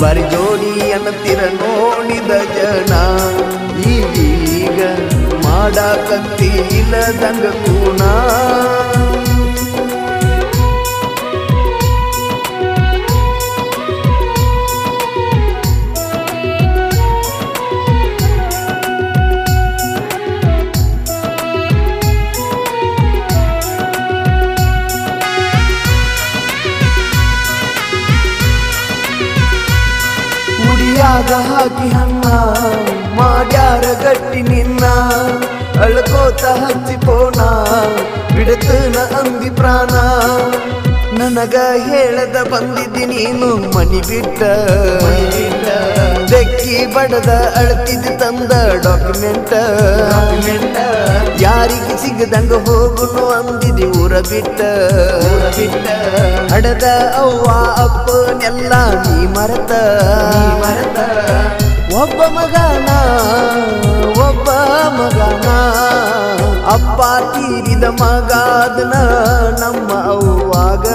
ಬಾರಿ ಜೋಡಿ ಅನ್ನತ್ತಿರ ನೋಡಿದ ಜನ ಈಗೀಗ ಮಾಡಾಕತ್ತಿ ಇಲ್ಲದಂಗ ಕೂಣ ಉಡಿಯಾಗ ಹಾಕಿ ಹಣ್ಣ ಮಾಡ್ಯಾರ ಗಟ್ಟಿ ನಿನ್ನ ಅಳ್ಕೋತ ಹಚ್ಚಿಪೋಣ ಬಿಡತನ ಅಂದಿ ಪ್ರಾಣ ನನಗ ಹೇಳದ ಬಂದಿದ್ದಿ ನೀನು ಮನಿ ಬಿಟ್ಟ ಬೆಕ್ಕಿ ಬಡದ ಅಳ್ತಿದ್ದಿ ತಂದ ಡಾಕ್ಯುಮೆಂಟ್ ಯಾರಿಗೆ ಸಿಗದಂಗ ಹೋಗುನು ಅಂದಿದಿ ಊರ ಬಿಟ್ಟ ಹಡದ ಅವ್ವ ಅಪ್ಪನೆಲ್ಲ ನೀ ಮರತ ಒಬ್ಬ ಮಗನ ಅಪ್ಪ ತೀರಿದ ಮಗಾದನ ನಮ್ಮ ಅವ್ವಾಗ